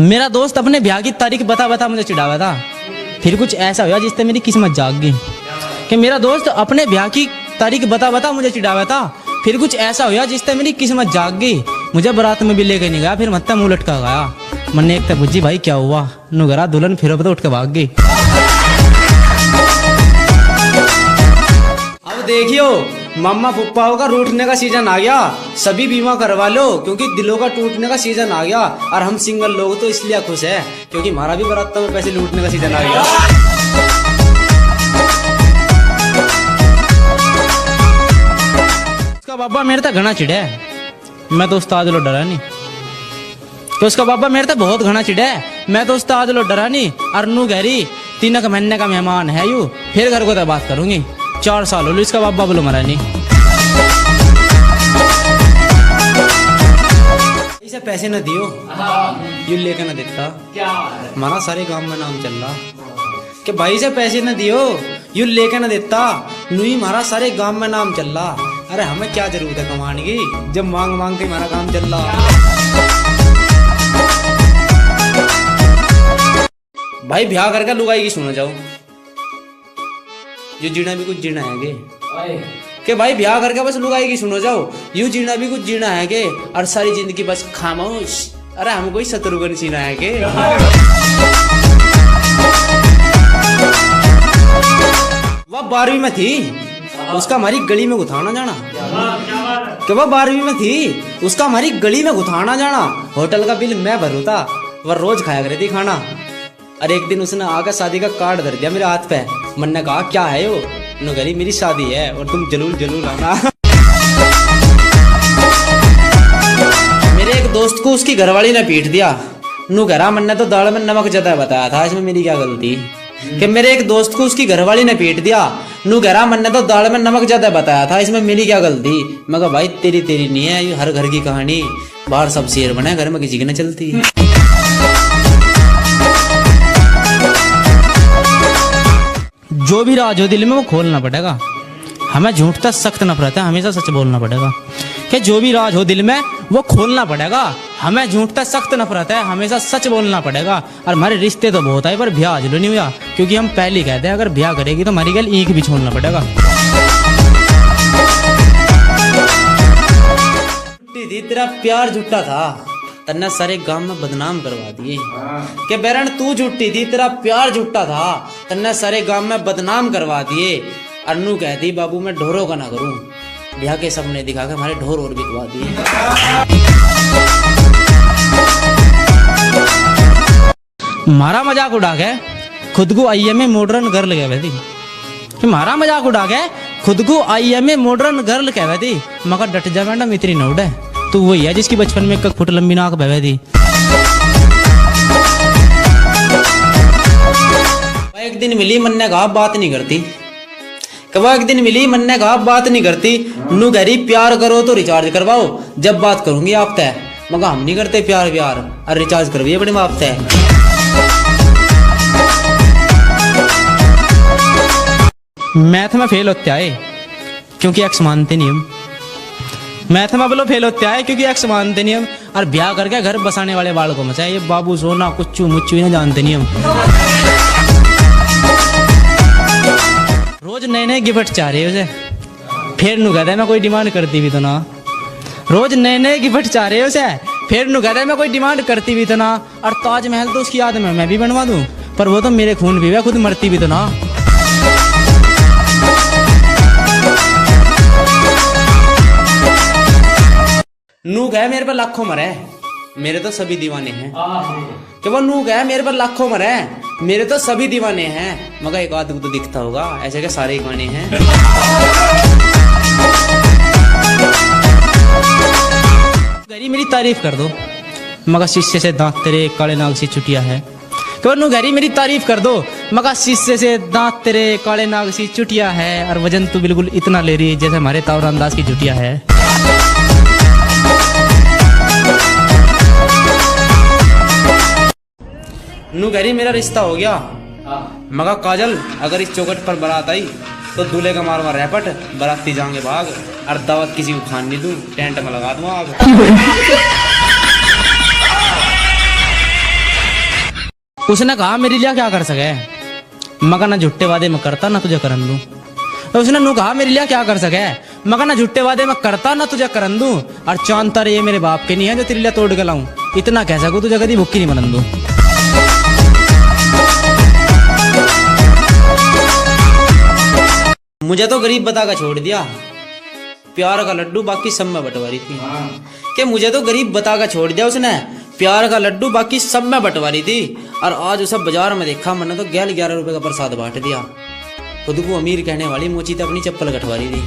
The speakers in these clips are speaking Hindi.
मेरा दोस्त अपने ब्याह की तारीख बता बता मुझे चिढ़ावा था। फिर कुछ ऐसा हुआ जिससे मेरी किस्मत जाग गई कि मेरा दोस्त अपने ब्याह की तारीख बता बता मुझे चिढ़ावा था। फिर कुछ ऐसा हुआ जिससे मेरी किस्मत जाग गई। मुझे बारात में भी लेके नहीं गया, फिर मत्ता मुंह लटका गया। मैंने एक तक बुझी भाई क्या हुआ, नुगरा दुल्हन फिर तो उठ के भाग गई। अब देखियो मम्मा पप्पाओं का रूठने का सीजन आ गया, सभी बीमा करवा लो क्योंकि दिलों का टूटने का सीजन आ गया। और हम सिंगल लोग तो इसलिए खुश है क्योंकि हमारा भी बारातों में पैसे लूटने का सीजन आ गया। उसका बाबा मेरे तक घना चिढ़े, मैं तो उस्ताद लो डरा नहीं। तो उसका बाबा मेरे तक बहुत घना चिढ़े, मैं तो उस्ताद लो डरा नहीं। और नू गहरी 3 महीने का मेहमान है यू, फिर घर को तो बात करूंगी। 4 साल हो लो इसका बाबा बोलो मरा नहीं। इसे पैसे न दियो यू लेके न देता, हमारा सारे गांव में नाम चल रहा कि भाई से पैसे न दियो यू लेके न देता, नू ही हमारा सारे गांव में नाम चल रहा। अरे हमें क्या जरूरत है कमाने की जब मांग मांग के हमारा काम चल रहा। भाई ब्याह करके लुगाई की सुनो जाओ, ये जीना भी कुछ जीना है के भाई ब्याह करके बस लुगाई की सुनो जाओ, यू जीना भी कुछ जीना है के और सारी जिंदगी बस खामोश। अरे हम कोई शत्रुघ्न सीना है के। वह 12वीं में थी, उसका हमारी गली में गुथाना जाना। कि वह 12वीं में थी, उसका हमारी गली में गुथाना जाना। होटल का बिल मैं भरू था, वह रोज खाया करती खाना। और एक दिन उसने आकर शादी का कार्ड धर दिया मेरे हाथ पे। मैंने कहा क्या है वो, नगरी मेरी शादी है और तुम जरूर जरूर आना। मेरे एक दोस्त को उसकी घरवाली ने पीट दिया। नू घरा मैंने तो दाल में नमक ज्यादा बताया था, इसमें मेरी क्या गलती। कि मेरे एक दोस्त को उसकी घरवाली ने पीट दिया। नू घरा मैंने तो दाल में नमक ज्यादा बताया था, इसमें मेरी क्या गलती। मैं कहा भाई तेरी तेरी नहीं है, ये हर घर की कहानी। बाहर सब शेर बने, घर में किसी की न चलती। जो भी राज हो दिल में वो खोलना पड़ेगा। हमें झूठ तक सख्त नफरत है, हमेशा सच बोलना पड़ेगा। कि जो भी राज हो दिल में वो खोलना पड़ेगा। हमें झूठ तक सख्त नफरत है, हमेशा सच बोलना पड़ेगा। और हमारे रिश्ते तो बहुत है पर ब्याह आज नहीं हुआ, क्योंकि हम पहले कहते हैं अगर ब्याह करेगी तो हमारी गल ईख भी छोड़ना पड़ेगा। तेरा प्यार झूठा था, तन्ने सारे गांव में बदनाम करवा दिए। कि बेरन तू झूठी थी, तेरा प्यार झूठा था, तन्ने सारे गांव में बदनाम करवा दिए। अन्नू कहती बाबू मैं ढोरों का ना करूं, ब्याह के सपने दिखा के हमारे ढोर और बिकवा दिए। मारा मजाक उड़ा के खुद को आईएमए मॉडर्न गर्ल कह थी। मारा मजाक उड़ा के खुद को आईएमए मॉडर्न गर्ल कह थी। मगर डट जा मैडम इतनी नोट है, तू वही है जिसकी बचपन में 1 फुट लंबी नाक बहवे थी। एक दिन मिली मन ने कहा बात नहीं करती। कब एक दिन मिली मन ने कहा बात नहीं करती। नू गहरी प्यार करो तो रिचार्ज करवाओ, जब बात करूंगी आप तय। मगर हम नहीं करते प्यार व्यार, और रिचार्ज करवाइए बड़े बाप तय। मैथ में फेल होते आए क्योंकि एक्स मानते नहीं हम। मैथ में बोलो फेल होते आए क्योंकि एक्स मानते नहीं हम। और ब्याह करके घर बसाने वाले बाल को मचा, ये बाबू सोना कुछ मुच्चू ही ना जानते नहीं हम। रोज नए नए गिफ्ट चाह रहे उसे, फिर नु कहता है मैं कोई डिमांड करती भी तो ना। रोज नए नए गिफ्ट चाह रहे उसे, फिर नु कहता है मैं कोई डिमांड करती भी तो ना। और ताजमहल तो उसकी याद में मैं भी बनवा दूं, पर वो तो मेरे खून भी है, खुद मरती भी तो ना। नू गए मेरे पर लाखों मरे, मेरे तो सभी दीवाने हैं। कि वो नू गए मेरे पर लाखों मरे, मेरे तो सभी दीवाने हैं। मगर एक आदमी को तो दिखता होगा ऐसे के सारे गाने हैं। गरी मेरी तारीफ कर दो, मगर शीशे से दांत तेरे काले नाग सी चुटिया है। तो नू गरी मेरी तारीफ कर दो, मगर शीशे से दांत तेरे काले नाग सी चुटिया है। और वजन तू बिल्कुल इतना ले रही है जैसे हमारे तावर अंदाज की चुटिया है। नू गहरी मेरा रिश्ता हो गया, मगर काजल अगर इस चौखट पर बारात आई तो दूल्हे का मारवा रैपट, बाराती जाएंगे भाग। और दावत किसी को खान नहीं दूं, टेंट में लगा दूं आग। उसने कहा मेरे लिए क्या कर सके, मगर ना झूठे वादे में करता ना तुझे करन दूं। उसने नू कहा मेरे लिए क्या कर सके, मगर ना झूठे वादे में करता ना तुझे करन दूं। और चांद तारे ये मेरे बाप के नहीं है जो तेरे लिए तोड़ के लाऊं, इतना कह सकूं तुझे कभी भुक्की नहीं बनन दूं। मुझे तो गरीब बता का छोड़ दिया, प्यार का लड्डू बाकी सब में बंटवारी थी। कि मुझे तो गरीब बता का छोड़ दिया उसने, प्यार का लड्डू बाकी सब में बंटवारी थी। और आज उसे बाजार में देखा, मैंने तो 11 रुपए का प्रसाद बांट दिया। खुद को अमीर कहने वाली मोची तो अपनी चप्पल कटवारी थी।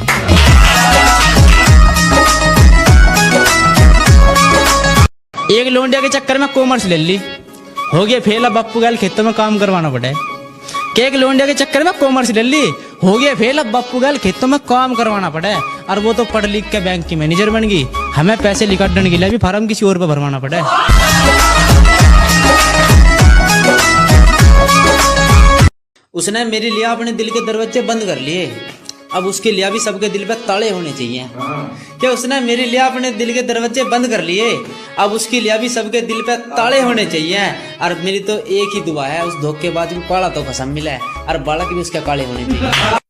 एक लोंडिया के चक्कर में कॉमर्स ले ली, हो गया फेल। अब बापू गैल खेतों में काम करवाना पड़े। एक लोंडिया के चक्कर में कॉमर्स ले ली, हो गया फेल। अब बापू गैल खेतों में काम करवाना पड़े। और वो तो पढ़ लिख के बैंक की मैनेजर बन गई, हमें पैसे निकालने के लिए भी फार्म किसी और पे भरवाना पड़े। उसने मेरे लिए अपने दिल के दरवाजे बंद कर लिए, अब उसके लिए भी सबके दिल पे ताले होने चाहिए। क्या उसने मेरे लिए अपने दिल के दरवाजे बंद कर लिए, अब उसके लिए भी सबके दिल पे ताले होने चाहिए। और मेरी तो एक ही दुआ है, उस धोखेबाज को काला तो कसम मिला है, और बालक भी उसके काले होने चाहिए।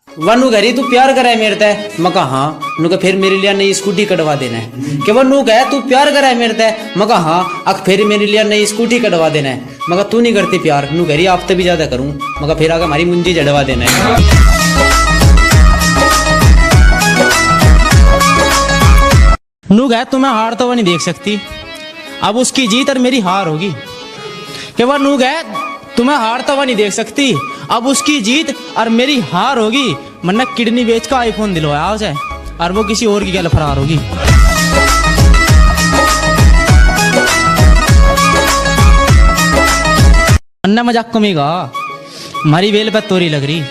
वनु घरी तू प्यार करे मेरे ते, मका हाँ। नु का फिर मेरे लिए नई स्कूटी कटवा देना है। कि वो नु कहे तू प्यार करे मेरे ते, मका हाँ। अक फिर मेरे लिए नई स्कूटी कटवा देना है। मगर तू नहीं करती प्यार, नु घरी आप तो भी ज्यादा करूं, मगर फिर आगे हमारी मुंजी जड़वा देना है। नु कहे तुम्हें हार तो वो नहीं देख सकती, अब उसकी जीत और मेरी हार होगी। कि वह नु कहे तुम्हें हार तो वह नहीं देख सकती, अब उसकी जीत और मेरी हार होगी। मन्ना किडनी बेच का आईफोन दिलवाया उसे, और वो किसी और की गल फरार होगी। मन्ना मजाक को मेगा मारी बेल पे तोरी लग रही,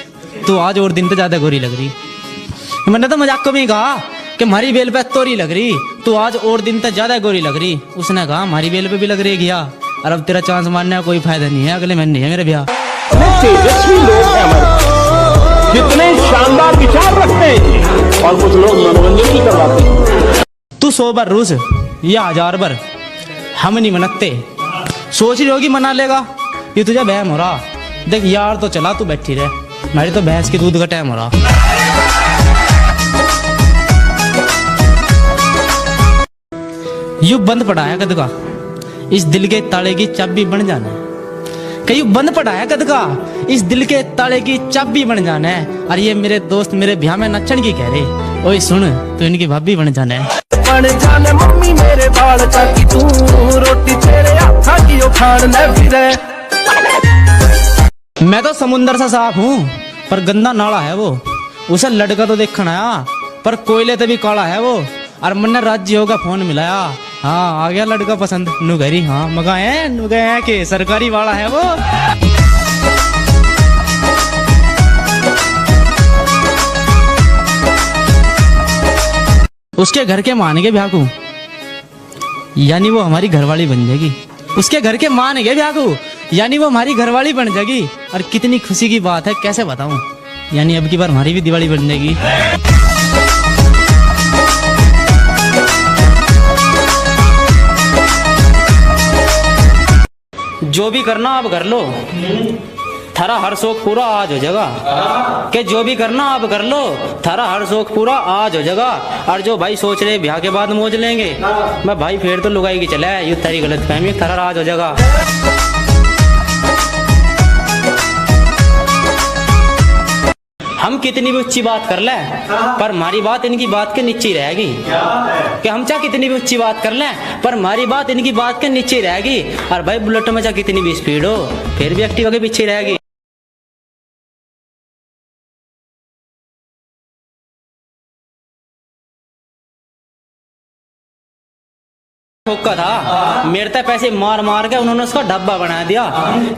तू आज और दिन तो ज्यादा गोरी लग रही। मन्ना तो मजाक को मेगा कि मारी बेल पे तोरी लग रही, तू आज और दिन तो ज्यादा गोरी लग रही। उसने कहा मारी बेल पे भी लग रही गया, और अब तेरा चांस मारने का कोई फायदा नहीं है, अगले महीने है मेरा ब्याह। तेजस्वी लोग हैं हमारे, जितने शानदार विचार रखते हैं, और कुछ लोग मनोरंजन भी करवाते हैं। तू 100 बार रूस या 1000 बार, हम नहीं मनते। सोच रही होगी मना लेगा, ये तुझे बहम हो रहा। देख यार तो चला, तू बैठी रहे, मेरी तो भैंस के दूध का टाइम हो रहा। यू बंद पड़ा है कद का, इस दिल के ताले की चाबी बन जाना है। कहीं बंद पड़ा है कद का, इस दिल के ताले की चाबी बन जाना है। और ये मेरे दोस्त मेरे ब्याह में नचन की कह रहे, ओए सुन तू इनकी भाभी बन जाना है। बन जाने मम्मी मेरे बाल चाकी, तू रोटी तेरे हाथा की खान ले फिरे। मैं तो समुंदर सा साफ हूँ, पर गंदा नाला है वो। उसे लड़का तो देखना आया, पर कोयले तो भी काला है वो। और मैंने राज्य होगा फोन मिलाया, हाँ आ गया लड़का पसंद। नुगरी हाँ मगाए नुगए के सरकारी वाला है वो। उसके घर के मानेंगे ब्याह को, यानी वो हमारी घरवाली बन जाएगी। उसके घर के मानेंगे ब्याह को, यानी वो हमारी घरवाली बन जाएगी। और कितनी खुशी की बात है, कैसे बताऊं, यानी अब की बार हमारी भी दिवाली बन जाएगी। जो भी करना आप कर लो, थारा हर शौक पूरा आज हो जाएगा। कि जो भी करना आप कर लो, थारा हर शौक पूरा आज हो जाएगा। और जो भाई सोच रहे ब्याह के बाद मौज लेंगे, मैं भाई फिर तो लुगाई की चला है, ये तारी गलत फहमी, थारा आज हो जाएगा। हम कितनी भी ऊंची बात कर ले, पर हमारी बात इनकी बात के नीचे रहेगी। कि हम चाहे कितनी भी ऊंची बात कर ले, पर हमारी बात इनकी बात के नीचे रहेगी। और भाई बुलेट में चाहे कितनी भी स्पीड हो, फिर भी एक्टिवा के पीछे रहेगी। ठोका था मेरे तक पैसे मार मार के उन्होंने उसका डब्बा बना दिया।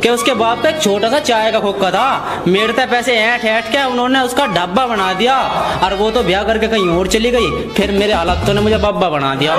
कि उसके बाप का एक छोटा सा चाय का खोखा था, मेरे तक पैसे ऐठ ऐठ के उन्होंने उसका डब्बा बना दिया। और वो तो ब्याह करके कहीं और चली गई, फिर मेरे हालातों ने मुझे बब्बा बना दिया।